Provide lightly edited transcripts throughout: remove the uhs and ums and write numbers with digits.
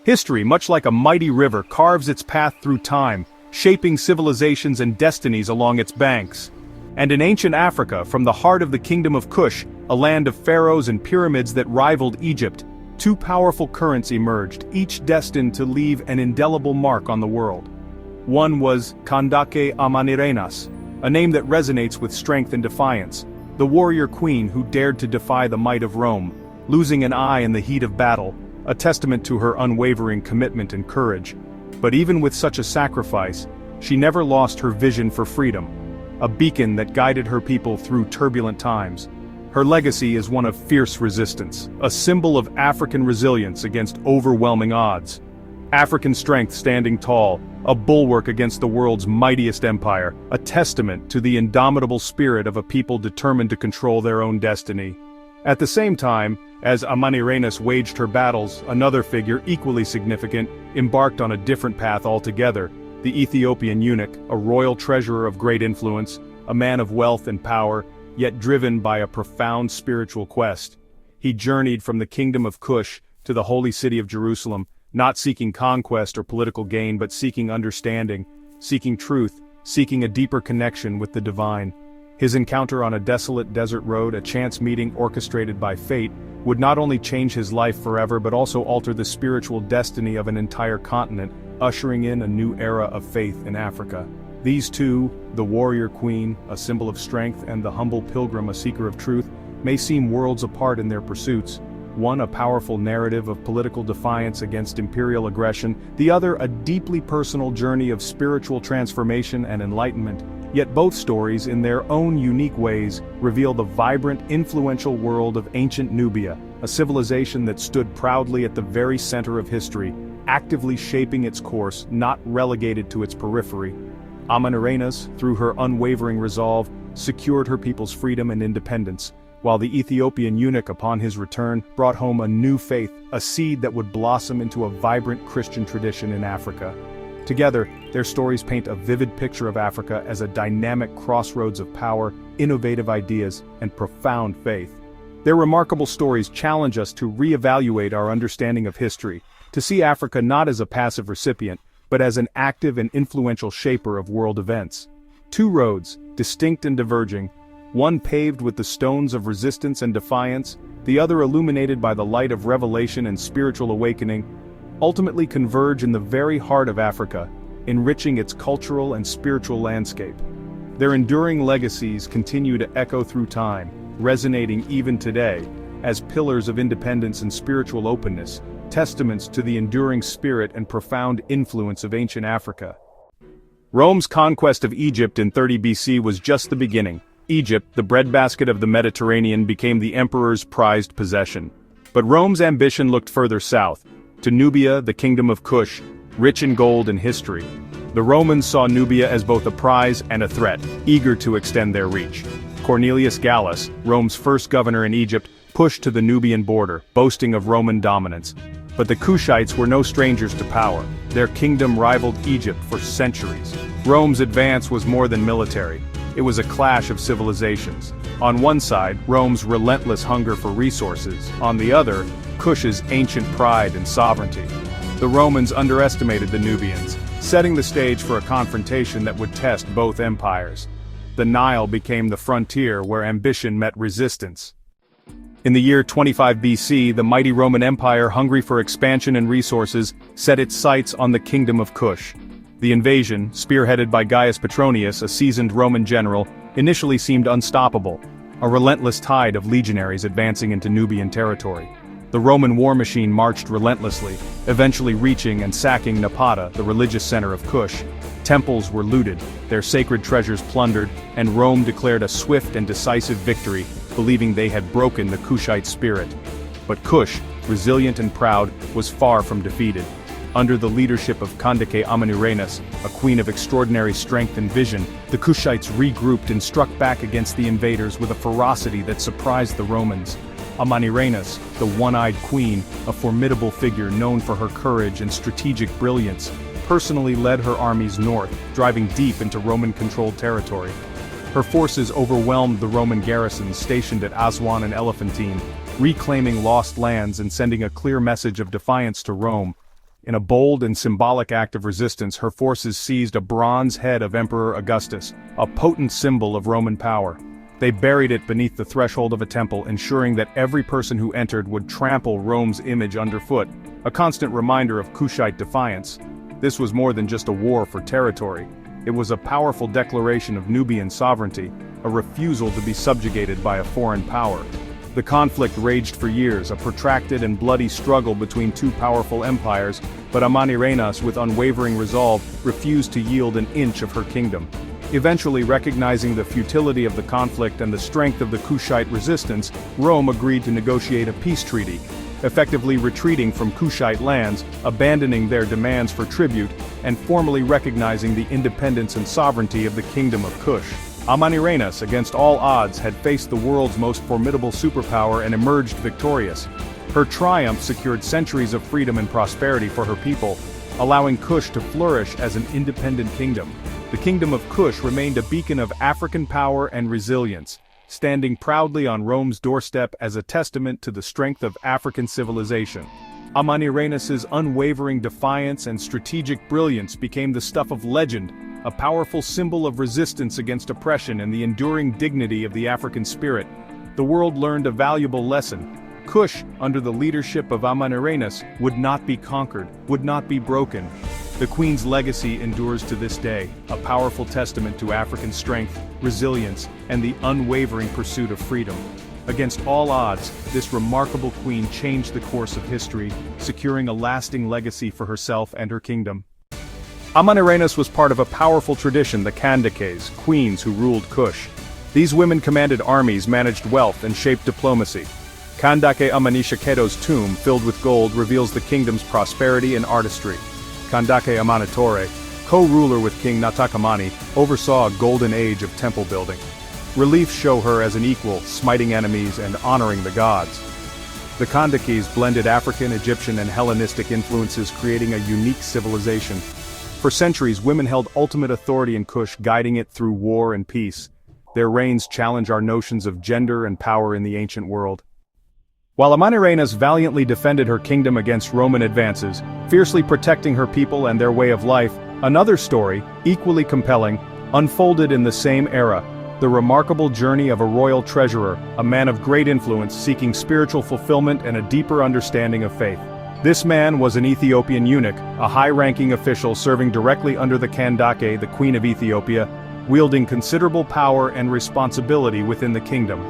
History, much like a mighty river, carves its path through time, shaping civilizations and destinies along its banks. And in ancient Africa, from the heart of the kingdom of Kush, a land of pharaohs and pyramids that rivaled Egypt, two powerful currents emerged, each destined to leave an indelible mark on the world. One was Kandake Amanirenas, a name that resonates with strength and defiance, the warrior queen who dared to defy the might of Rome, losing an eye in the heat of battle, a testament to her unwavering commitment and courage. But even with such a sacrifice, she never lost her vision for freedom, a beacon that guided her people through turbulent times. Her legacy is one of fierce resistance, a symbol of African resilience against overwhelming odds. African strength standing tall, a bulwark against the world's mightiest empire, a testament to the indomitable spirit of a people determined to control their own destiny. At the same time, as Amanirenas waged her battles, another figure equally significant embarked on a different path altogether, the Ethiopian eunuch, a royal treasurer of great influence, a man of wealth and power, yet driven by a profound spiritual quest. He journeyed from the kingdom of Kush to the holy city of Jerusalem, not seeking conquest or political gain but seeking understanding, seeking truth, seeking a deeper connection with the divine. His encounter on a desolate desert road, a chance meeting orchestrated by fate, would not only change his life forever but also alter the spiritual destiny of an entire continent, ushering in a new era of faith in Africa. These two, the warrior queen, a symbol of strength, and the humble pilgrim, a seeker of truth, may seem worlds apart in their pursuits. One a powerful narrative of political defiance against imperial aggression, the other a deeply personal journey of spiritual transformation and enlightenment. Yet both stories, in their own unique ways, reveal the vibrant, influential world of ancient Nubia, a civilization that stood proudly at the very center of history, actively shaping its course, not relegated to its periphery. Amanirenas, through her unwavering resolve, secured her people's freedom and independence, while the Ethiopian eunuch upon his return brought home a new faith, a seed that would blossom into a vibrant Christian tradition in Africa. Together, their stories paint a vivid picture of Africa as a dynamic crossroads of power, innovative ideas, and profound faith. Their remarkable stories challenge us to reevaluate our understanding of history, to see Africa not as a passive recipient, but as an active and influential shaper of world events. Two roads, distinct and diverging, one paved with the stones of resistance and defiance, the other illuminated by the light of revelation and spiritual awakening, ultimately converge in the very heart of Africa, enriching its cultural and spiritual landscape. Their enduring legacies continue to echo through time, resonating even today, as pillars of independence and spiritual openness, testaments to the enduring spirit and profound influence of ancient Africa. Rome's conquest of Egypt in 30 BC was just the beginning. Egypt, the breadbasket of the Mediterranean, became the emperor's prized possession. But Rome's ambition looked further south, to Nubia, the kingdom of Kush, rich in gold and history. The Romans saw Nubia as both a prize and a threat, eager to extend their reach. Cornelius Gallus, Rome's first governor in Egypt, pushed to the Nubian border, boasting of Roman dominance. But the Kushites were no strangers to power. Their kingdom rivaled Egypt for centuries. Rome's advance was more than military. It was a clash of civilizations. On one side, Rome's relentless hunger for resources. On the other, Kush's ancient pride and sovereignty. The Romans underestimated the Nubians, setting the stage for a confrontation that would test both empires. The Nile became the frontier where ambition met resistance. In the year 25 BC, the mighty Roman Empire, hungry for expansion and resources, set its sights on the kingdom of Kush. The invasion, spearheaded by Gaius Petronius, a seasoned Roman general, initially seemed unstoppable, a relentless tide of legionaries advancing into Nubian territory. The Roman war machine marched relentlessly, eventually reaching and sacking Napata, the religious center of Kush. Temples were looted, their sacred treasures plundered, and Rome declared a swift and decisive victory, believing they had broken the Kushite spirit. But Kush, resilient and proud, was far from defeated. Under the leadership of Kandake Amanirenas, a queen of extraordinary strength and vision, the Kushites regrouped and struck back against the invaders with a ferocity that surprised the Romans. Amanirenas, the one-eyed queen, a formidable figure known for her courage and strategic brilliance, personally led her armies north, driving deep into Roman-controlled territory. Her forces overwhelmed the Roman garrisons stationed at Aswan and Elephantine, reclaiming lost lands and sending a clear message of defiance to Rome. In a bold and symbolic act of resistance, her forces seized a bronze head of Emperor Augustus, a potent symbol of Roman power. They buried it beneath the threshold of a temple, ensuring that every person who entered would trample Rome's image underfoot, a constant reminder of Kushite defiance. This was more than just a war for territory. It was a powerful declaration of Nubian sovereignty, a refusal to be subjugated by a foreign power. The conflict raged for years, a protracted and bloody struggle between two powerful empires, but Amanirenas, with unwavering resolve, refused to yield an inch of her kingdom. Eventually, recognizing the futility of the conflict and the strength of the Kushite resistance, Rome agreed to negotiate a peace treaty, effectively retreating from Kushite lands, abandoning their demands for tribute, and formally recognizing the independence and sovereignty of the Kingdom of Kush. Amanirenas, against all odds, had faced the world's most formidable superpower and emerged victorious. Her triumph secured centuries of freedom and prosperity for her people, allowing Kush to flourish as an independent kingdom. The Kingdom of Kush remained a beacon of African power and resilience, standing proudly on Rome's doorstep as a testament to the strength of African civilization. Amanirenas' unwavering defiance and strategic brilliance became the stuff of legend, a powerful symbol of resistance against oppression and the enduring dignity of the African spirit. The world learned a valuable lesson. Kush, under the leadership of Amanirenas, would not be conquered, would not be broken. The Queen's legacy endures to this day, a powerful testament to African strength, resilience, and the unwavering pursuit of freedom. Against all odds, this remarkable queen changed the course of history, securing a lasting legacy for herself and her kingdom. Amanirenas was part of a powerful tradition, the Kandakes, queens who ruled Kush. These women commanded armies, managed wealth, and shaped diplomacy. Kandake Amanishaketo's tomb, filled with gold, reveals the kingdom's prosperity and artistry. Kandake Amanitore, co-ruler with King Natakamani, oversaw a golden age of temple building. Reliefs show her as an equal, smiting enemies and honoring the gods. The Kandakes blended African, Egyptian, and Hellenistic influences, creating a unique civilization. For centuries, women held ultimate authority in Kush, guiding it through war and peace. Their reigns challenge our notions of gender and power in the ancient world. While Amanirenas valiantly defended her kingdom against Roman advances, fiercely protecting her people and their way of life, another story, equally compelling, unfolded in the same era: the remarkable journey of a royal treasurer, a man of great influence seeking spiritual fulfillment and a deeper understanding of faith. This man was an Ethiopian eunuch, a high-ranking official serving directly under the Kandake, the Queen of Ethiopia, wielding considerable power and responsibility within the kingdom.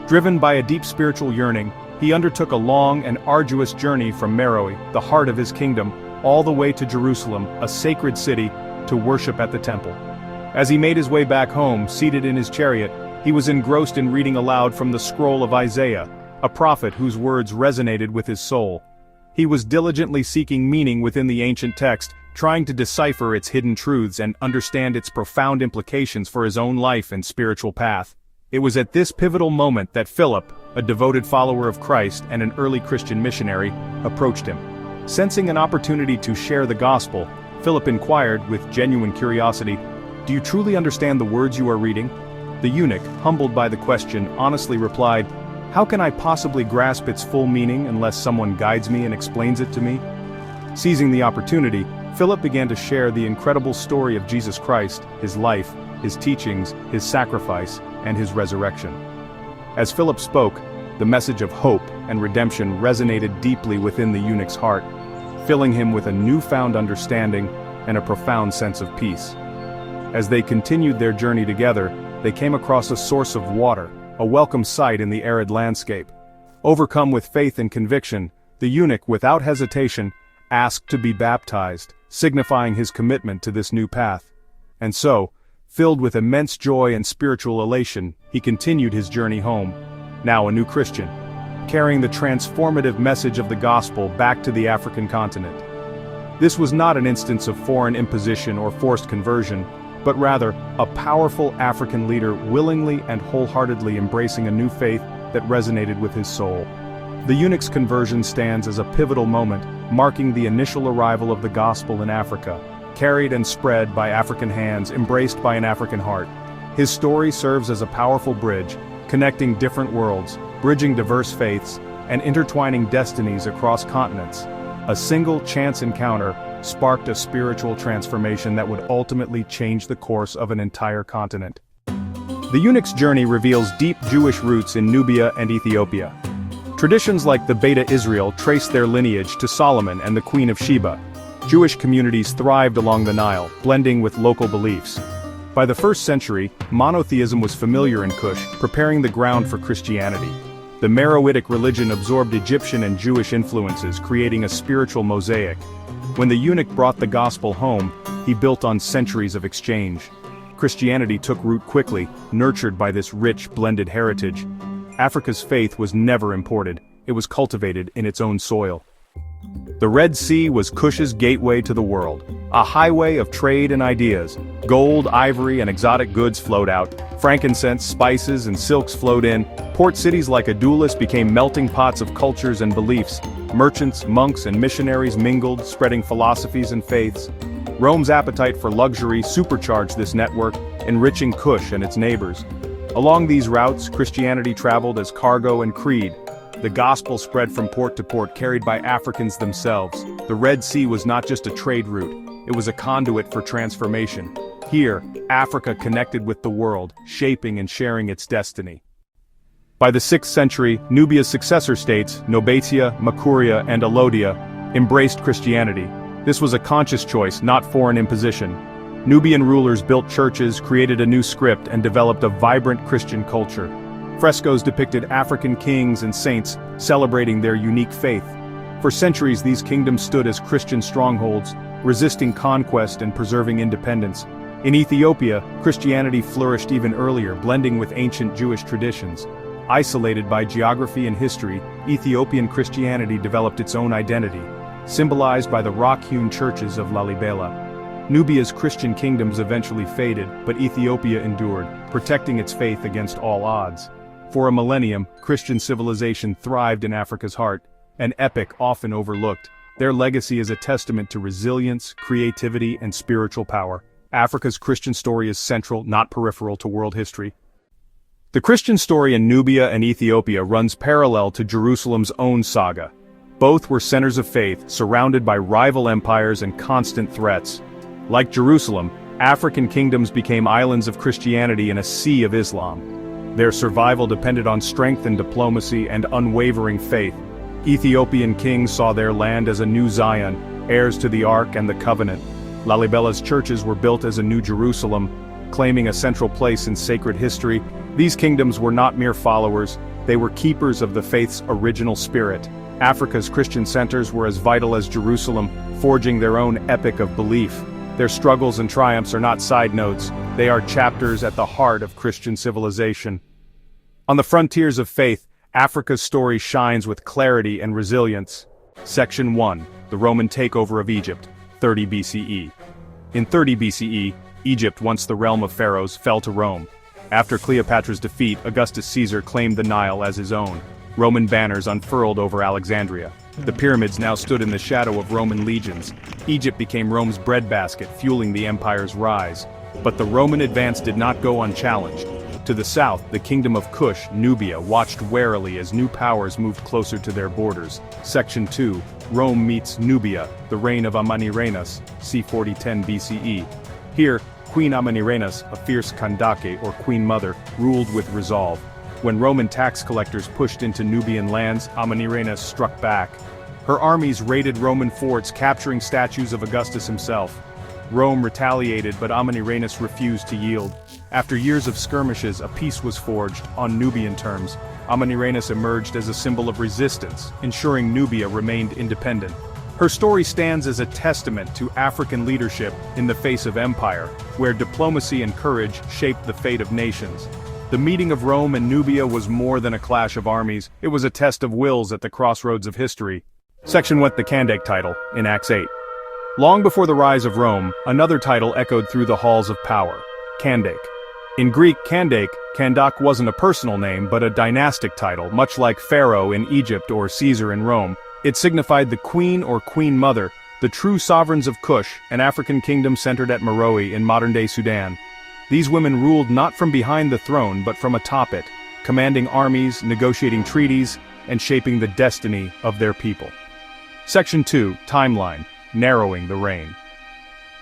Driven by a deep spiritual yearning, he undertook a long and arduous journey from Meroe, the heart of his kingdom, all the way to Jerusalem, a sacred city, to worship at the temple. As he made his way back home, seated in his chariot, he was engrossed in reading aloud from the scroll of Isaiah, a prophet whose words resonated with his soul. He was diligently seeking meaning within the ancient text, trying to decipher its hidden truths and understand its profound implications for his own life and spiritual path. It was at this pivotal moment that Philip, a devoted follower of Christ and an early Christian missionary, approached him. Sensing an opportunity to share the gospel, Philip inquired with genuine curiosity, "Do you truly understand the words you are reading?" The eunuch, humbled by the question, honestly replied, "How can I possibly grasp its full meaning unless someone guides me and explains it to me?" Seizing the opportunity, Philip began to share the incredible story of Jesus Christ, his life, his teachings, his sacrifice, and his resurrection. As Philip spoke, the message of hope and redemption resonated deeply within the eunuch's heart, filling him with a newfound understanding and a profound sense of peace. As they continued their journey together, they came across a source of water, a welcome sight in the arid landscape. Overcome with faith and conviction, the eunuch, without hesitation, asked to be baptized, signifying his commitment to this new path. And so, filled with immense joy and spiritual elation, he continued his journey home, now a new Christian, carrying the transformative message of the gospel back to the African continent. This was not an instance of foreign imposition or forced conversion, but rather, a powerful African leader willingly and wholeheartedly embracing a new faith that resonated with his soul. The eunuch's conversion stands as a pivotal moment, marking the initial arrival of the gospel in Africa, carried and spread by African hands, embraced by an African heart. His story serves as a powerful bridge, connecting different worlds, bridging diverse faiths, and intertwining destinies across continents. A single chance encounter sparked a spiritual transformation that would ultimately change the course of an entire continent. The eunuch's journey reveals deep Jewish roots in Nubia and Ethiopia. Traditions like the Beta Israel trace their lineage to Solomon and the Queen of Sheba. Jewish communities thrived along the Nile, blending with local beliefs. By the 1st century, monotheism was familiar in Kush, preparing the ground for Christianity. The Meroitic religion absorbed Egyptian and Jewish influences, creating a spiritual mosaic. When the eunuch brought the gospel home, he built on centuries of exchange. Christianity took root quickly, nurtured by this rich, blended heritage. Africa's faith was never imported, it was cultivated in its own soil. The Red Sea was Kush's gateway to the world, a highway of trade and ideas. Gold, ivory, and exotic goods flowed out, frankincense, spices, and silks flowed in. Port cities like Adulis became melting pots of cultures and beliefs. Merchants, monks, and missionaries mingled, spreading philosophies and faiths. Rome's appetite for luxury supercharged this network, enriching Kush and its neighbors. Along these routes, Christianity traveled as cargo and creed. The gospel spread from port to port, carried by Africans themselves. The Red Sea was not just a trade route, it was a conduit for transformation. Here, Africa connected with the world, shaping and sharing its destiny. By the 6th century, Nubia's successor states, Nobatia, Makuria, and Alodia, embraced Christianity. This was a conscious choice, not foreign imposition. Nubian rulers built churches, created a new script, and developed a vibrant Christian culture. Frescoes depicted African kings and saints celebrating their unique faith. For centuries, these kingdoms stood as Christian strongholds, resisting conquest and preserving independence. In Ethiopia, Christianity flourished even earlier, blending with ancient Jewish traditions. Isolated by geography and history, Ethiopian Christianity developed its own identity, symbolized by the rock-hewn churches of Lalibela. Nubia's Christian kingdoms eventually faded, but Ethiopia endured, protecting its faith against all odds. For a millennium, Christian civilization thrived in Africa's heart, an epic often overlooked. Their legacy is a testament to resilience, creativity, and spiritual power. Africa's Christian story is central, not peripheral, to world history. The Christian story in Nubia and Ethiopia runs parallel to Jerusalem's own saga. Both were centers of faith, surrounded by rival empires and constant threats. Like Jerusalem, African kingdoms became islands of Christianity in a sea of Islam. Their survival depended on strength and diplomacy and unwavering faith. Ethiopian kings saw their land as a new Zion, heirs to the Ark and the Covenant. Lalibela's churches were built as a new Jerusalem, claiming a central place in sacred history. These kingdoms were not mere followers, they were keepers of the faith's original spirit. Africa's Christian centers were as vital as Jerusalem, forging their own epic of belief. Their struggles and triumphs are not side notes, they are chapters at the heart of Christian civilization. On the frontiers of faith, Africa's story shines with clarity and resilience. Section 1. The Roman takeover of Egypt, 30 BCE. In 30 BCE, Egypt, once the realm of pharaohs, fell to Rome. After Cleopatra's defeat, Augustus Caesar claimed the Nile as his own. Roman banners unfurled over Alexandria. The pyramids now stood in the shadow of Roman legions. Egypt became Rome's breadbasket, fueling the empire's rise. But the Roman advance did not go unchallenged. To the south, the kingdom of Kush, Nubia, watched warily as new powers moved closer to their borders. Section 2. Rome meets Nubia, the reign of Amanirenas, c. 4010 BCE. Here, Queen Amanirenas, a fierce Kandake or Queen Mother, ruled with resolve. When Roman tax collectors pushed into Nubian lands, Amanirenas struck back. Her armies raided Roman forts, capturing statues of Augustus himself. Rome retaliated, but Amanirenas refused to yield. After years of skirmishes, a peace was forged, on Nubian terms. Amanirenas emerged as a symbol of resistance, ensuring Nubia remained independent. Her story stands as a testament to African leadership in the face of empire, where diplomacy and courage shaped the fate of nations. The meeting of Rome and Nubia was more than a clash of armies, it was a test of wills at the crossroads of history. Section 1. The Kandake title, in Acts 8. Long before the rise of Rome, another title echoed through the halls of power, Kandake. In Greek, Kandak wasn't a personal name but a dynastic title, much like Pharaoh in Egypt or Caesar in Rome. It signified the queen or queen mother, the true sovereigns of Kush, an African kingdom centered at Meroe in modern-day Sudan. These women ruled not from behind the throne but from atop it, commanding armies, negotiating treaties, and shaping the destiny of their people. Section 2, Timeline, Narrowing the Reign.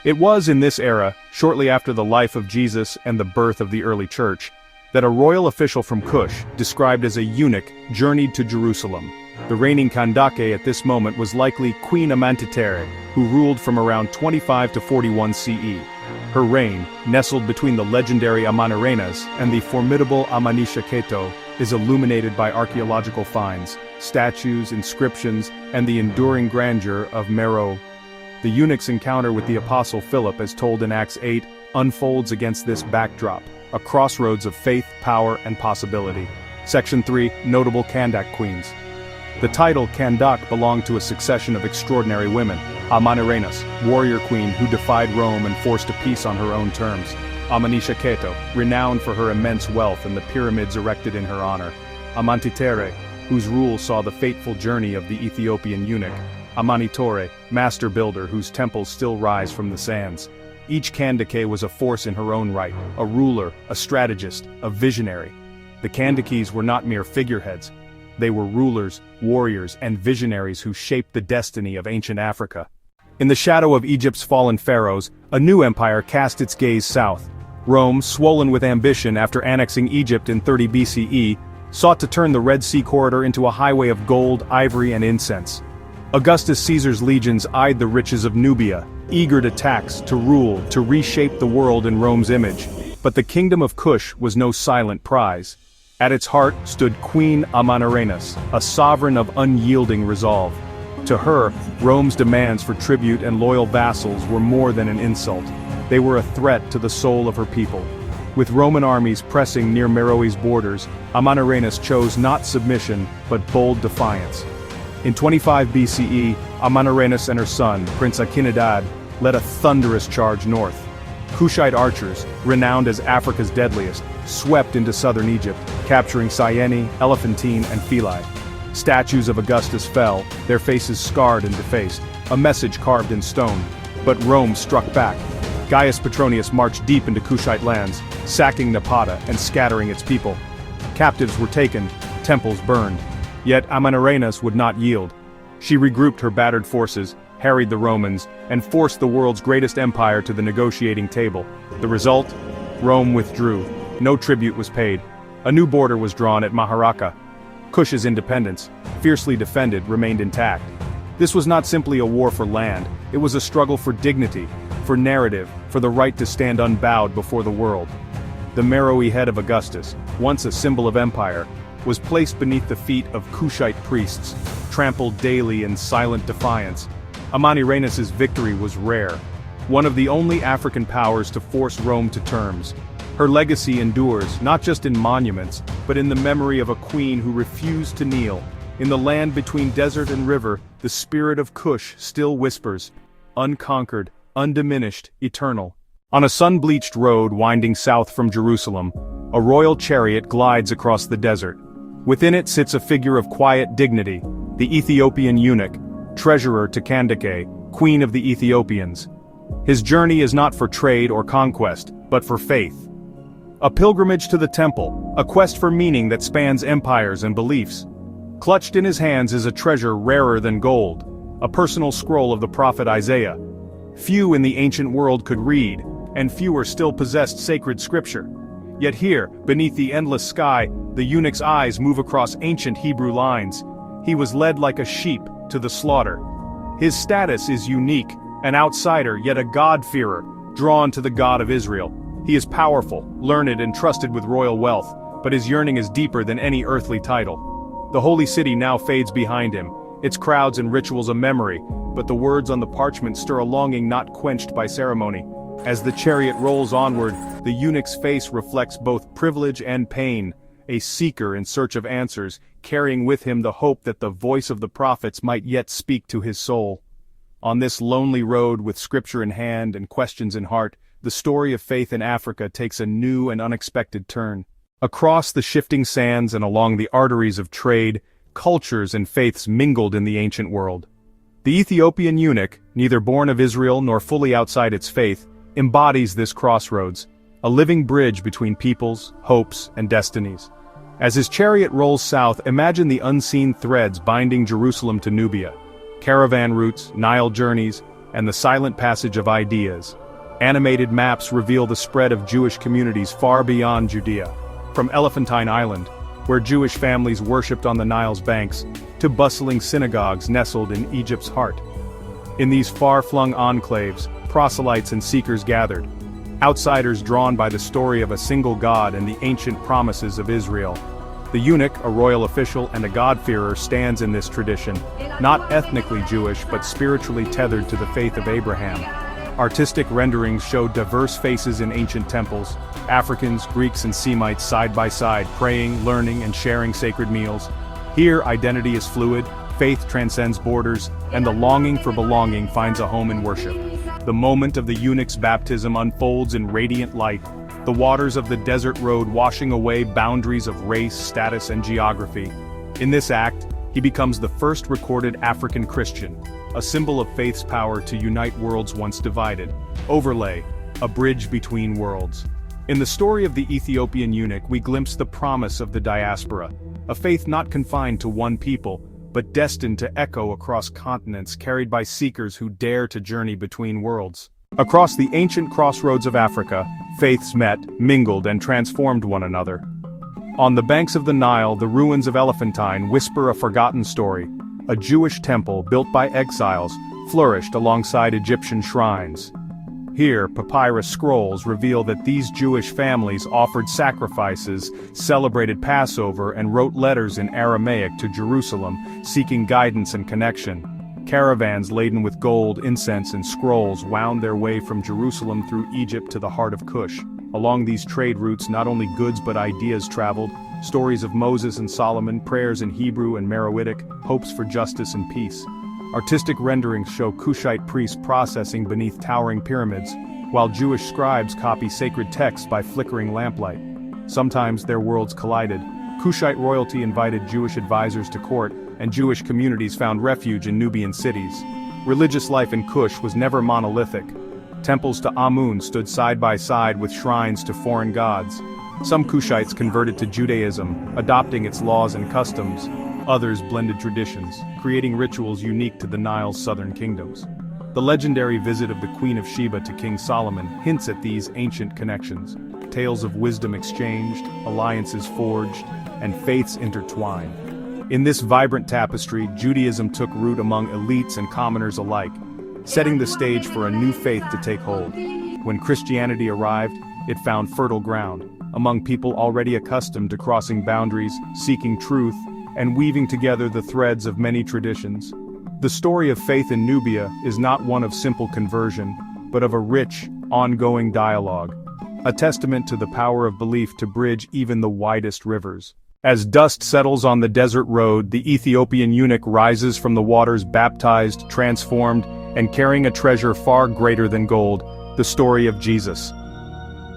It was in this era, shortly after the life of Jesus and the birth of the early church, that a royal official from Kush, described as a eunuch, journeyed to Jerusalem. The reigning Kandake at this moment was likely Queen Amanirenas, who ruled from around 25 to 41 CE. Her reign, nestled between the legendary Amanirenas and the formidable Amanirenas, is illuminated by archaeological finds, statues, inscriptions, and the enduring grandeur of Meroe. The eunuch's encounter with the Apostle Philip, as told in Acts 8, unfolds against this backdrop, a crossroads of faith, power, and possibility. Section 3, Notable Kandake Queens. The title Kandake belonged to a succession of extraordinary women. Amanirenas, warrior queen who defied Rome and forced a peace on her own terms. Amanirenas, renowned for her immense wealth and the pyramids erected in her honor. Amanitere, whose rule saw the fateful journey of the Ethiopian eunuch. Amanitore, master builder whose temples still rise from the sands. Each Kandake was a force in her own right, a ruler, a strategist, a visionary. The Kandakes were not mere figureheads. They were rulers, warriors, and visionaries who shaped the destiny of ancient Africa. In the shadow of Egypt's fallen pharaohs, a new empire cast its gaze south. Rome, swollen with ambition after annexing Egypt in 30 BCE, sought to turn the Red Sea corridor into a highway of gold, ivory, and incense. Augustus Caesar's legions eyed the riches of Nubia, eager to tax, to rule, to reshape the world in Rome's image. But the kingdom of Kush was no silent prize. At its heart stood Queen Amanirenas, a sovereign of unyielding resolve. To her, Rome's demands for tribute and loyal vassals were more than an insult. They were a threat to the soul of her people. With Roman armies pressing near Meroe's borders, Amanirenas chose not submission, but bold defiance. In 25 BCE, Amanirenas and her son, Prince Akinadad, led a thunderous charge north. Kushite archers, renowned as Africa's deadliest, swept into southern Egypt, capturing Syene, Elephantine, and Philae. Statues of Augustus fell, their faces scarred and defaced, a message carved in stone. But Rome struck back. Gaius Petronius marched deep into Kushite lands, sacking Napata and scattering its people. Captives were taken, temples burned. Yet Amanirenas would not yield. She regrouped her battered forces, harried the Romans, and forced the world's greatest empire to the negotiating table. The result? Rome withdrew. No tribute was paid. A new border was drawn at Maharaka. Kush's independence, fiercely defended, remained intact. This was not simply a war for land, it was a struggle for dignity, for narrative, for the right to stand unbowed before the world. The Meroe head of Augustus, once a symbol of empire, was placed beneath the feet of Kushite priests, trampled daily in silent defiance. Amanirenas' victory was rare, one of the only African powers to force Rome to terms. Her legacy endures, not just in monuments, but in the memory of a queen who refused to kneel. In the land between desert and river, the spirit of Kush still whispers, unconquered, undiminished, eternal. On a sun-bleached road winding south from Jerusalem, a royal chariot glides across the desert. Within it sits a figure of quiet dignity, the Ethiopian eunuch, treasurer to Kandake, queen of the Ethiopians. His journey is not for trade or conquest, but for faith. A pilgrimage to the temple, a quest for meaning that spans empires and beliefs. Clutched in his hands is a treasure rarer than gold, a personal scroll of the prophet Isaiah. Few in the ancient world could read, and fewer still possessed sacred scripture. Yet here, beneath the endless sky, the eunuch's eyes move across ancient Hebrew lines. He was led like a sheep to the slaughter. His status is unique, an outsider yet a God-fearer, drawn to the God of Israel. He is powerful, learned and trusted with royal wealth, but his yearning is deeper than any earthly title. The holy city now fades behind him, its crowds and rituals a memory, but the words on the parchment stir a longing not quenched by ceremony. As the chariot rolls onward, the eunuch's face reflects both privilege and pain, a seeker in search of answers, carrying with him the hope that the voice of the prophets might yet speak to his soul. On this lonely road with scripture in hand and questions in heart, the story of faith in Africa takes a new and unexpected turn. Across the shifting sands and along the arteries of trade, cultures and faiths mingled in the ancient world. The Ethiopian eunuch, neither born of Israel nor fully outside its faith, embodies this crossroads, a living bridge between peoples, hopes, and destinies. As his chariot rolls south, imagine the unseen threads binding Jerusalem to Nubia. caravan routes, Nile journeys, and the silent passage of ideas. Animated maps reveal the spread of Jewish communities far beyond Judea. From Elephantine Island, where Jewish families worshipped on the Nile's banks, to bustling synagogues nestled in Egypt's heart. In these far-flung enclaves, proselytes and seekers gathered, outsiders drawn by the story of a single God and the ancient promises of Israel. The eunuch, a royal official and a God-fearer, stands in this tradition, not ethnically Jewish but spiritually tethered to the faith of Abraham. Artistic renderings show diverse faces in ancient temples, Africans, Greeks and Semites side by side, praying, learning and sharing sacred meals. Here identity is fluid, faith transcends borders, and the longing for belonging finds a home in worship. The moment of the eunuch's baptism unfolds in radiant light, the waters of the desert road washing away boundaries of race, status and geography. In this act, he becomes the first recorded African Christian, a symbol of faith's power to unite worlds once divided. Overlay, a bridge between worlds. In the story of the Ethiopian eunuch, we glimpse the promise of the diaspora, a faith not confined to one people, but destined to echo across continents, carried by seekers who dare to journey between worlds. Across the ancient crossroads of Africa, faiths met, mingled and transformed one another. On the banks of the Nile, the ruins of Elephantine whisper a forgotten story. A Jewish temple built by exiles flourished alongside Egyptian shrines. Here, papyrus scrolls reveal that these Jewish families offered sacrifices, celebrated Passover, and wrote letters in Aramaic to Jerusalem, seeking guidance and connection. Caravans laden with gold, incense, and scrolls wound their way from Jerusalem through Egypt to the heart of Kush. Along these trade routes, not only goods but ideas traveled, stories of Moses and Solomon, prayers in Hebrew and Meroitic, hopes for justice and peace. Artistic renderings show Kushite priests processing beneath towering pyramids, while Jewish scribes copy sacred texts by flickering lamplight. Sometimes their worlds collided. Kushite royalty invited Jewish advisors to court, and Jewish communities found refuge in Nubian cities. Religious life in Kush was never monolithic. Temples to Amun stood side by side with shrines to foreign gods. Some Kushites converted to Judaism, adopting its laws and customs. Others blended traditions, creating rituals unique to the Nile's southern kingdoms. The legendary visit of the Queen of Sheba to King Solomon hints at these ancient connections. Tales of wisdom exchanged, alliances forged, and faiths intertwined. In this vibrant tapestry, Judaism took root among elites and commoners alike, setting the stage for a new faith to take hold. When Christianity arrived, it found fertile ground, among people already accustomed to crossing boundaries, seeking truth, and weaving together the threads of many traditions. The story of faith in Nubia is not one of simple conversion, but of a rich, ongoing dialogue, a testament to the power of belief to bridge even the widest rivers. As dust settles on the desert road, the Ethiopian eunuch rises from the waters baptized, transformed, and carrying a treasure far greater than gold, the story of Jesus.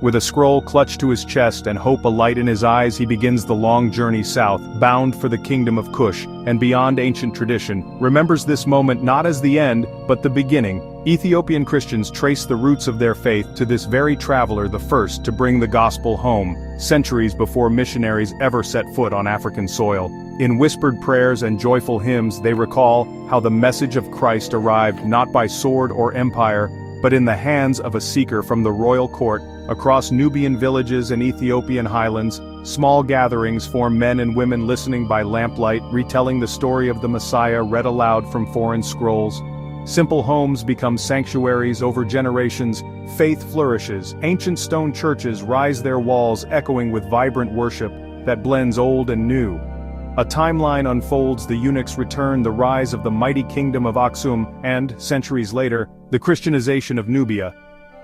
With a scroll clutched to his chest and hope alight in his eyes, he begins the long journey south, bound for the kingdom of Kush, and beyond ancient tradition, remembers this moment not as the end, but the beginning. Ethiopian Christians trace the roots of their faith to this very traveler, the first to bring the gospel home, centuries before missionaries ever set foot on African soil. In whispered prayers and joyful hymns, they recall how the message of Christ arrived not by sword or empire, but in the hands of a seeker from the royal court. Across Nubian villages and Ethiopian highlands, small gatherings form men and women listening by lamplight, retelling the story of the Messiah read aloud from foreign scrolls. Simple homes become sanctuaries over generations, faith flourishes, ancient stone churches rise their walls echoing with vibrant worship that blends old and new. A timeline unfolds: the eunuch's return, the rise of the mighty kingdom of Aksum, and, centuries later, the Christianization of Nubia.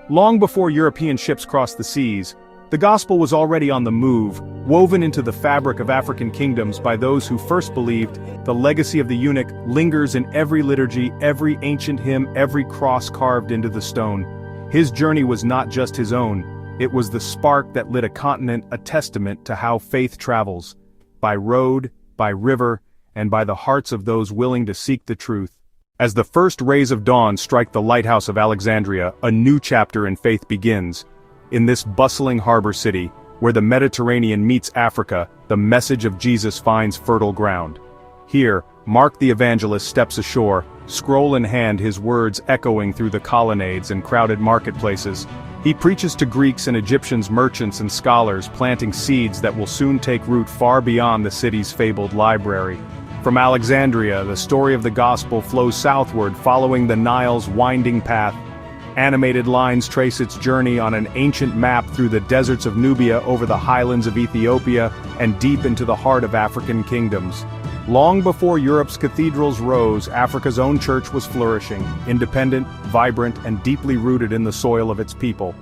Long before European ships crossed the seas, the gospel was already on the move, woven into the fabric of African kingdoms by those who first believed. The legacy of the eunuch lingers in every liturgy, every ancient hymn, every cross carved into the stone. His journey was not just his own, it was the spark that lit a continent, a testament to how faith travels, by road, by river, and by the hearts of those willing to seek the truth. As the first rays of dawn strike the lighthouse of Alexandria, a new chapter in faith begins. In this bustling harbor city, where the Mediterranean meets Africa, the message of Jesus finds fertile ground. Here, Mark the Evangelist steps ashore, scroll in hand, his words echoing through the colonnades and crowded marketplaces. He preaches to Greeks and Egyptians, merchants and scholars, planting seeds that will soon take root far beyond the city's fabled library. From Alexandria, the story of the gospel flows southward, following the Nile's winding path. Animated lines trace its journey on an ancient map through the deserts of Nubia, over the highlands of Ethiopia, and deep into the heart of African kingdoms. Long before Europe's cathedrals rose, Africa's own church was flourishing, independent, vibrant, and deeply rooted in the soil of its people.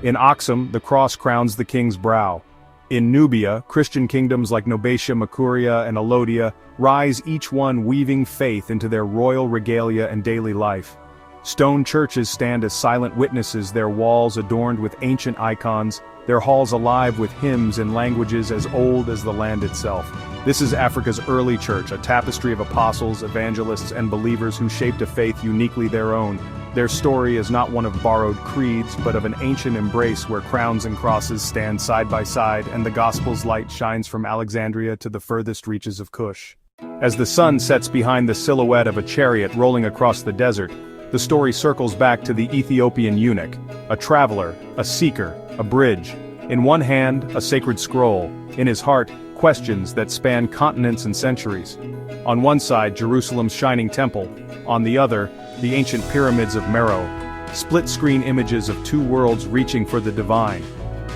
In Aksum, the cross crowns the king's brow. In Nubia, Christian kingdoms like Nobatia, Makuria, and Alodia rise, each one weaving faith into their royal regalia and daily life. Stone churches stand as silent witnesses, their walls adorned with ancient icons, their halls alive with hymns in languages as old as the land itself. This is Africa's early church, a tapestry of apostles, evangelists, and believers who shaped a faith uniquely their own. Their story is not one of borrowed creeds, but of an ancient embrace where crowns and crosses stand side by side, and the gospel's light shines from Alexandria to the furthest reaches of Kush. As the sun sets behind the silhouette of a chariot rolling across the desert, the story circles back to the Ethiopian eunuch, a traveler, a seeker, a bridge. In one hand, a sacred scroll. In his heart, questions that span continents and centuries. On one side, Jerusalem's shining temple. On the other, the ancient pyramids of Meroe. Split-screen images of two worlds reaching for the divine.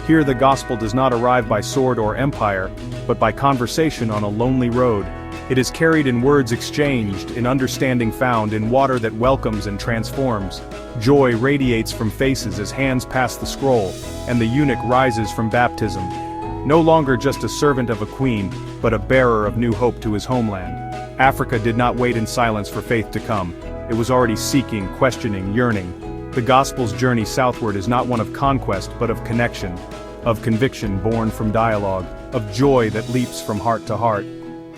Here the gospel does not arrive by sword or empire, but by conversation on a lonely road. It is carried in words exchanged, in understanding found, in water that welcomes and transforms. Joy radiates from faces as hands pass the scroll, and the eunuch rises from baptism. No longer just a servant of a queen, but a bearer of new hope to his homeland. Africa did not wait in silence for faith to come. It was already seeking, questioning, yearning. The gospel's journey southward is not one of conquest, but of connection, of conviction born from dialogue, of joy that leaps from heart to heart.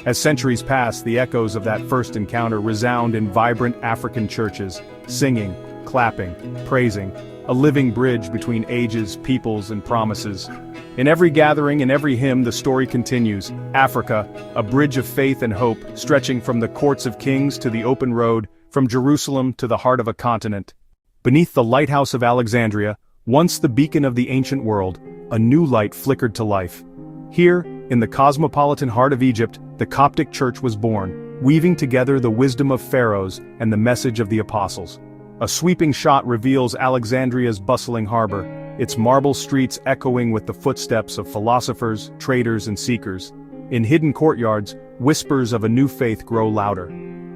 As centuries pass, the echoes of that first encounter resound in vibrant African churches, singing, clapping, praising, a living bridge between ages, peoples, and promises. In every gathering, in every hymn, the story continues. Africa, a bridge of faith and hope, stretching from the courts of kings to the open road, from Jerusalem to the heart of a continent. Beneath the lighthouse of Alexandria, once the beacon of the ancient world, a new light flickered to life. Here, in the cosmopolitan heart of Egypt, the Coptic Church was born, weaving together the wisdom of pharaohs and the message of the apostles. A sweeping shot reveals Alexandria's bustling harbor, its marble streets echoing with the footsteps of philosophers, traders, and seekers. In hidden courtyards, whispers of a new faith grow louder.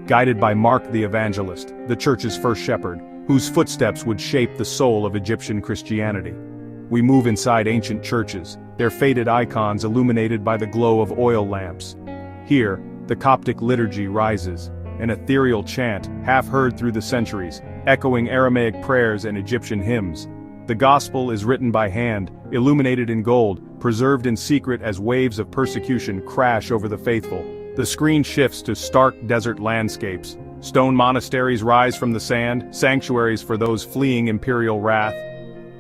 Guided by Mark the Evangelist, the church's first shepherd, whose footsteps would shape the soul of Egyptian Christianity. We move inside ancient churches, their faded icons illuminated by the glow of oil lamps. Here, the Coptic liturgy rises, an ethereal chant, half heard through the centuries, echoing Aramaic prayers and Egyptian hymns. The gospel is written by hand, illuminated in gold, preserved in secret as waves of persecution crash over the faithful. The screen shifts to stark desert landscapes. Stone monasteries rise from the sand, sanctuaries for those fleeing imperial wrath.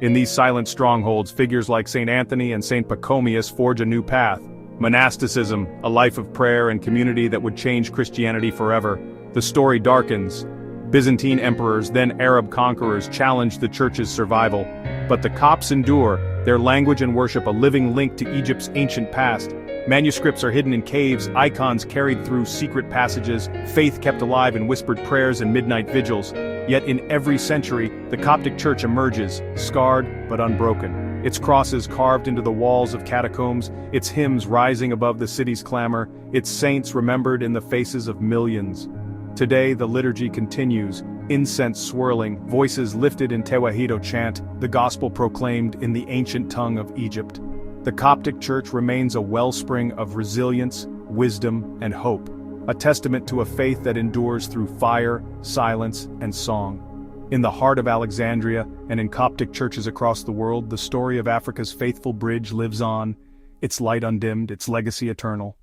In these silent strongholds, figures like St. Anthony and St. Pachomius forge a new path. Monasticism, a life of prayer and community that would change Christianity forever. The story darkens. Byzantine emperors, then Arab conquerors, challenged the church's survival. But the Copts endure, their language and worship a living link to Egypt's ancient past. Manuscripts are hidden in caves, icons carried through secret passages, faith kept alive in whispered prayers and midnight vigils. Yet in every century, the Coptic Church emerges, scarred but unbroken. Its crosses carved into the walls of catacombs, its hymns rising above the city's clamor, its saints remembered in the faces of millions. Today the liturgy continues, incense swirling, voices lifted in Tewahedo chant, the gospel proclaimed in the ancient tongue of Egypt. The Coptic Church remains a wellspring of resilience, wisdom, and hope, a testament to a faith that endures through fire, silence, and song. In the heart of Alexandria, and in Coptic churches across the world, the story of Africa's faithful bridge lives on, its light undimmed, its legacy eternal.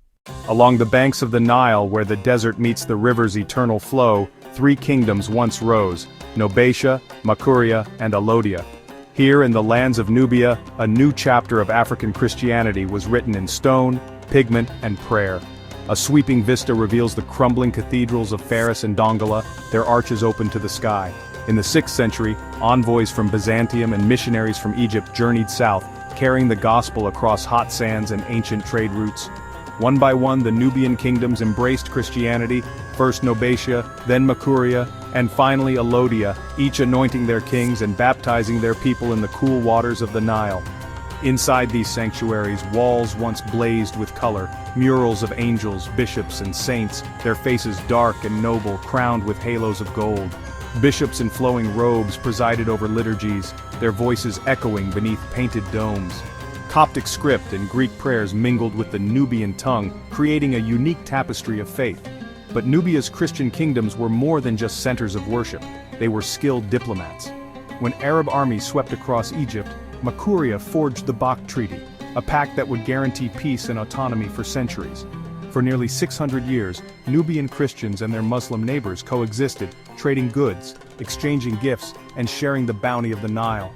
Along the banks of the Nile, where the desert meets the river's eternal flow, three kingdoms once rose: Nobatia, Makuria, and Alodia. Here in the lands of Nubia, a new chapter of African Christianity was written in stone, pigment, and prayer. A sweeping vista reveals the crumbling cathedrals of Pharis and Dongola, their arches open to the sky. In the 6th century, envoys from Byzantium and missionaries from Egypt journeyed south, carrying the gospel across hot sands and ancient trade routes. One by one, the Nubian kingdoms embraced Christianity, first Nobatia, then Makuria, and finally Alodia, each anointing their kings and baptizing their people in the cool waters of the Nile. Inside these sanctuaries, walls once blazed with color, murals of angels, bishops, and saints, their faces dark and noble, crowned with halos of gold. Bishops in flowing robes presided over liturgies, their voices echoing beneath painted domes. Coptic script and Greek prayers mingled with the Nubian tongue, creating a unique tapestry of faith. But Nubia's Christian kingdoms were more than just centers of worship, they were skilled diplomats. When Arab armies swept across Egypt, Makuria forged the Bach Treaty, a pact that would guarantee peace and autonomy for centuries. For nearly 600 years, Nubian Christians and their Muslim neighbors coexisted, trading goods, exchanging gifts, and sharing the bounty of the Nile.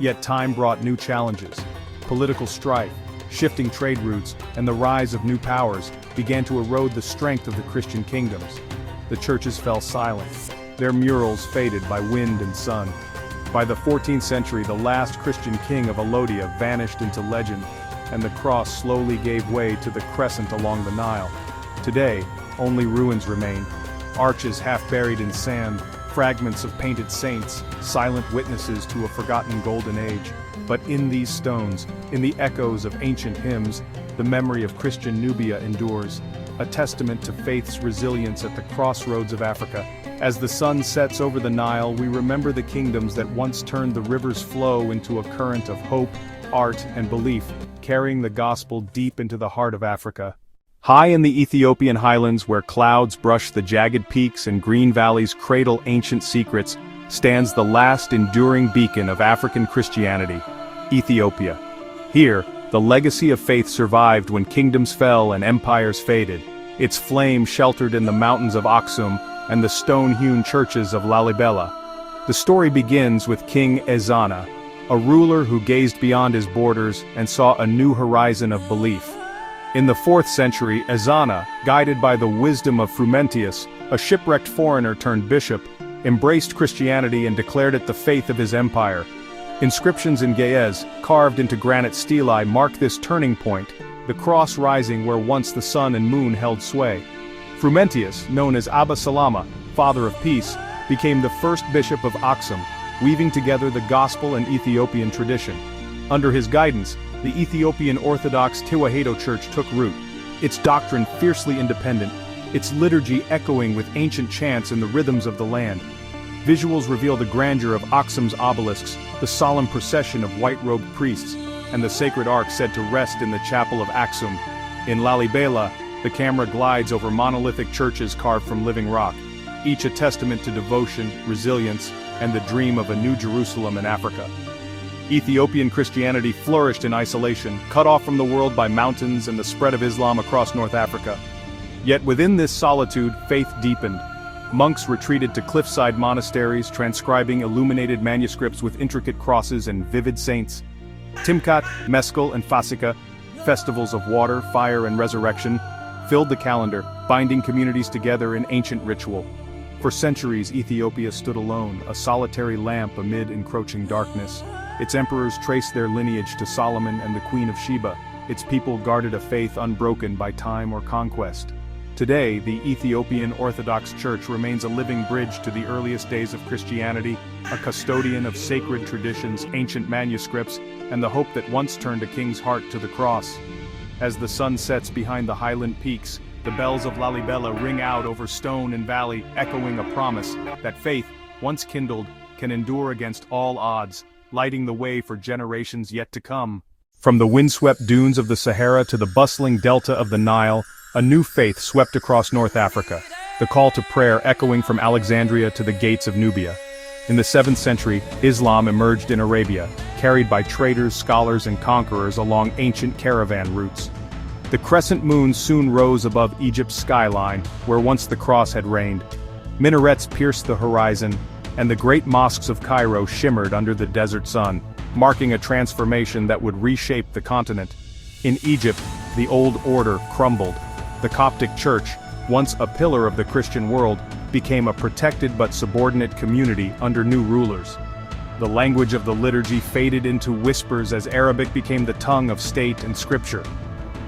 Yet time brought new challenges. Political strife, shifting trade routes, and the rise of new powers began to erode the strength of the Christian kingdoms. The churches fell silent, their murals faded by wind and sun. By the 14th century, the last Christian king of Alodia vanished into legend, and the cross slowly gave way to the crescent along the Nile. Today, only ruins remain, arches half buried in sand, fragments of painted saints, silent witnesses to a forgotten golden age. But in these stones, in the echoes of ancient hymns, the memory of Christian Nubia endures, a testament to faith's resilience at the crossroads of Africa. As the sun sets over the Nile, we remember the kingdoms that once turned the river's flow into a current of hope, art, and belief, carrying the gospel deep into the heart of Africa. High in the Ethiopian highlands, where clouds brush the jagged peaks and green valleys cradle ancient secrets, stands the last enduring beacon of African Christianity, Ethiopia. Here, the legacy of faith survived when kingdoms fell and empires faded, its flame sheltered in the mountains of Aksum and the stone-hewn churches of Lalibela. The story begins with King Ezana, a ruler who gazed beyond his borders and saw a new horizon of belief. In the 4th century, Ezana, guided by the wisdom of Frumentius, a shipwrecked foreigner turned bishop, embraced Christianity and declared it the faith of his empire. Inscriptions in Ge'ez, carved into granite stelae, mark this turning point, the cross rising where once the sun and moon held sway. Frumentius, known as Abba Salama, Father of Peace, became the first bishop of Aksum, weaving together the gospel and Ethiopian tradition. Under his guidance, the Ethiopian Orthodox Tewahedo Church took root, its doctrine fiercely independent, its liturgy echoing with ancient chants and the rhythms of the land. Visuals reveal the grandeur of Aksum's obelisks, the solemn procession of white-robed priests, and the sacred ark said to rest in the chapel of Aksum. In Lalibela, the camera glides over monolithic churches carved from living rock, each a testament to devotion, resilience, and the dream of a new Jerusalem in Africa. Ethiopian Christianity flourished in isolation, cut off from the world by mountains and the spread of Islam across North Africa. Yet within this solitude, faith deepened. Monks retreated to cliffside monasteries, transcribing illuminated manuscripts with intricate crosses and vivid saints. Timkat, Meskel, and Fasika, festivals of water, fire, and resurrection, filled the calendar, binding communities together in ancient ritual. For centuries, Ethiopia stood alone, a solitary lamp amid encroaching darkness. Its emperors traced their lineage to Solomon and the Queen of Sheba. Its people guarded a faith unbroken by time or conquest. Today, the Ethiopian Orthodox Church remains a living bridge to the earliest days of Christianity, a custodian of sacred traditions, ancient manuscripts, and the hope that once turned a king's heart to the cross. As the sun sets behind the highland peaks, the bells of Lalibela ring out over stone and valley, echoing a promise that faith, once kindled, can endure against all odds, lighting the way for generations yet to come. From the windswept dunes of the Sahara to the bustling delta of the Nile, a new faith swept across North Africa, the call to prayer echoing from Alexandria to the gates of Nubia. In the 7th century, Islam emerged in Arabia, carried by traders, scholars, and conquerors along ancient caravan routes. The crescent moon soon rose above Egypt's skyline, where once the cross had reigned. Minarets pierced the horizon, and the great mosques of Cairo shimmered under the desert sun, marking a transformation that would reshape the continent. In Egypt, the old order crumbled. The Coptic Church, once a pillar of the Christian world, became a protected but subordinate community under new rulers. The language of the liturgy faded into whispers as Arabic became the tongue of state and scripture.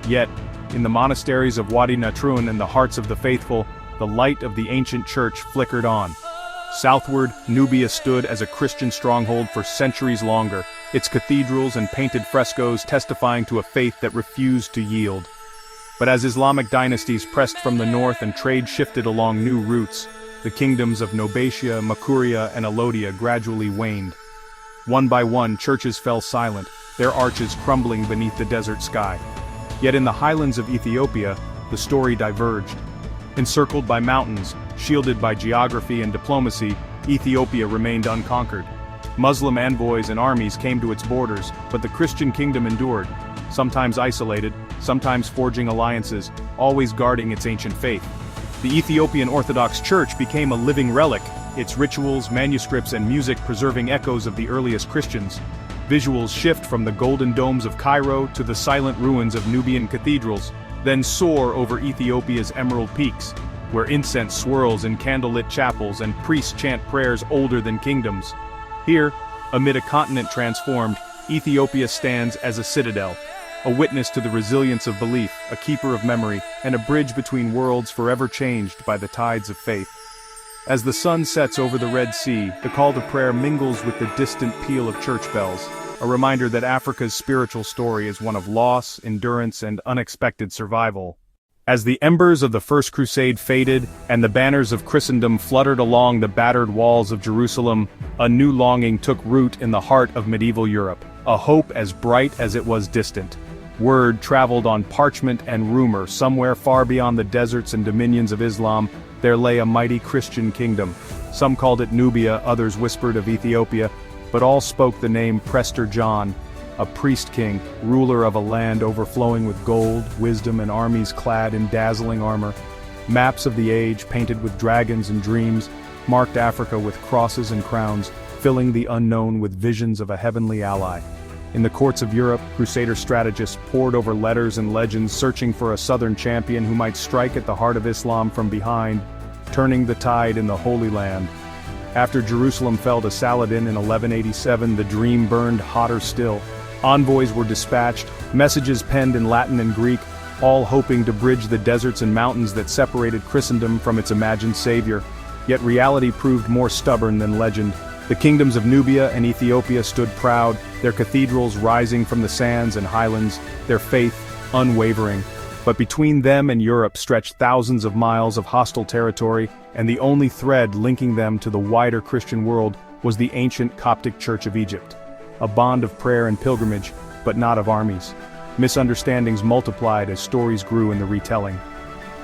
Yet, in the monasteries of Wadi Natrun and the hearts of the faithful, the light of the ancient church flickered on. Southward, Nubia stood as a Christian stronghold for centuries longer, its cathedrals and painted frescoes testifying to a faith that refused to yield. But as Islamic dynasties pressed from the north and trade shifted along new routes, the kingdoms of Nobatia, Makuria, and Alodia gradually waned. One by one, churches fell silent, their arches crumbling beneath the desert sky. Yet in the highlands of Ethiopia, the story diverged. Encircled by mountains, shielded by geography and diplomacy, Ethiopia remained unconquered. Muslim envoys and armies came to its borders, but the Christian kingdom endured, sometimes isolated, sometimes forging alliances, always guarding its ancient faith. The Ethiopian Orthodox Church became a living relic, its rituals, manuscripts, and music preserving echoes of the earliest Christians. Visuals shift from the golden domes of Cairo to the silent ruins of Nubian cathedrals, then soar over Ethiopia's emerald peaks, where incense swirls in candlelit chapels and priests chant prayers older than kingdoms. Here, amid a continent transformed, Ethiopia stands as a citadel, a witness to the resilience of belief, a keeper of memory, and a bridge between worlds forever changed by the tides of faith. As the sun sets over the Red Sea, the call to prayer mingles with the distant peal of church bells, a reminder that Africa's spiritual story is one of loss, endurance, and unexpected survival. As the embers of the First Crusade faded and the banners of Christendom fluttered along the battered walls of Jerusalem, a new longing took root in the heart of medieval Europe, a hope as bright as it was distant. Word traveled on parchment and rumor. Somewhere far beyond the deserts and dominions of Islam, there lay a mighty Christian kingdom. Some called it Nubia, others whispered of Ethiopia, but all spoke the name Prester John, a priest king, ruler of a land overflowing with gold, wisdom, and armies clad in dazzling armor. Maps of the age, painted with dragons and dreams, marked Africa with crosses and crowns, filling the unknown with visions of a heavenly ally. In the courts of Europe, Crusader strategists pored over letters and legends searching for a southern champion who might strike at the heart of Islam from behind, turning the tide in the Holy Land. After Jerusalem fell to Saladin in 1187, the dream burned hotter still. Envoys were dispatched, messages penned in Latin and Greek, all hoping to bridge the deserts and mountains that separated Christendom from its imagined savior. Yet reality proved more stubborn than legend. The kingdoms of Nubia and Ethiopia stood proud, their cathedrals rising from the sands and highlands, their faith unwavering. But between them and Europe stretched thousands of miles of hostile territory, and the only thread linking them to the wider Christian world was the ancient Coptic Church of Egypt. A bond of prayer and pilgrimage, but not of armies. Misunderstandings multiplied as stories grew in the retelling.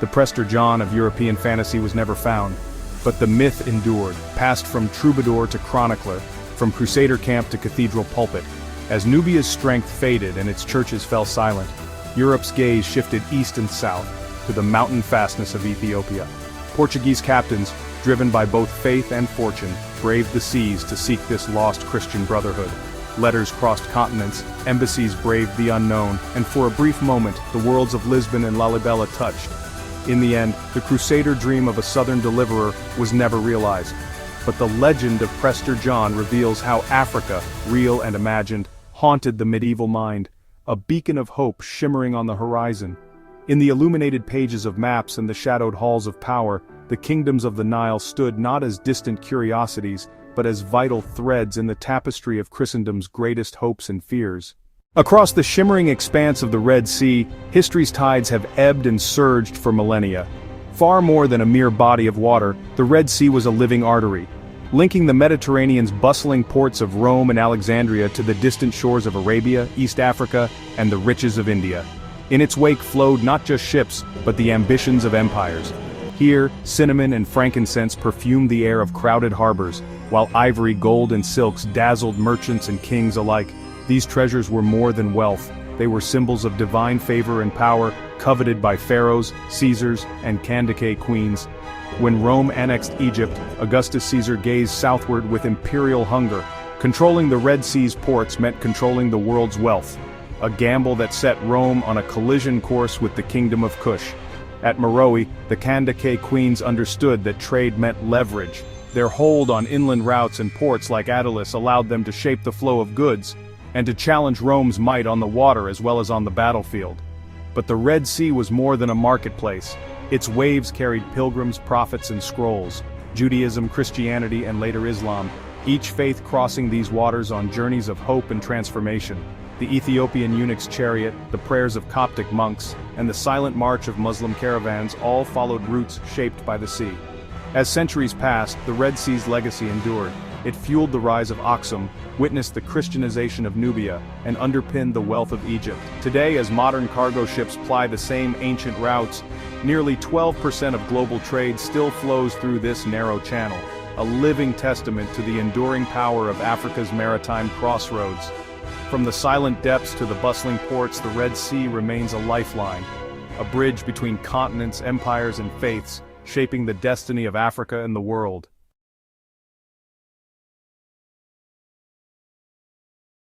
The Prester John of European fantasy was never found, but the myth endured, passed from troubadour to chronicler, from crusader camp to cathedral pulpit. As Nubia's strength faded and its churches fell silent, Europe's gaze shifted east and south, to the mountain fastness of Ethiopia. Portuguese captains, driven by both faith and fortune, braved the seas to seek this lost Christian brotherhood. Letters crossed continents, embassies braved the unknown, and for a brief moment, the worlds of Lisbon and Lalibela touched. In the end, the crusader dream of a southern deliverer was never realized. But the legend of Prester John reveals how Africa, real and imagined, haunted the medieval mind, a beacon of hope shimmering on the horizon. In the illuminated pages of maps and the shadowed halls of power, the kingdoms of the Nile stood not as distant curiosities, but as vital threads in the tapestry of Christendom's greatest hopes and fears. Across the shimmering expanse of the Red Sea, history's tides have ebbed and surged for millennia. Far more than a mere body of water, the Red Sea was a living artery, linking the Mediterranean's bustling ports of Rome and Alexandria to the distant shores of Arabia, East Africa, and the riches of India. In its wake flowed not just ships, but the ambitions of empires. Here, cinnamon and frankincense perfumed the air of crowded harbors, while ivory, gold, and silks dazzled merchants and kings alike. These treasures were more than wealth. They were symbols of divine favor and power, coveted by pharaohs, Caesars, and Kandake queens. When Rome annexed Egypt, Augustus Caesar gazed southward with imperial hunger. Controlling the Red Sea's ports meant controlling the world's wealth, a gamble that set Rome on a collision course with the kingdom of Kush. At Meroe, the Kandake queens understood that trade meant leverage. Their hold on inland routes and ports like Attalus allowed them to shape the flow of goods, and to challenge Rome's might on the water as well as on the battlefield. But the Red Sea was more than a marketplace. Its waves carried pilgrims, prophets, and scrolls, Judaism, Christianity, and later Islam, each faith crossing these waters on journeys of hope and transformation. The Ethiopian eunuch's chariot, the prayers of Coptic monks, and the silent march of Muslim caravans all followed routes shaped by the sea. As centuries passed, the Red Sea's legacy endured. It fueled the rise of Aksum, witnessed the Christianization of Nubia, and underpinned the wealth of Egypt. Today, as modern cargo ships ply the same ancient routes, nearly 12% of global trade still flows through this narrow channel, a living testament to the enduring power of Africa's maritime crossroads. From the silent depths to the bustling ports, the Red Sea remains a lifeline, a bridge between continents, empires, and faiths, shaping the destiny of Africa and the world.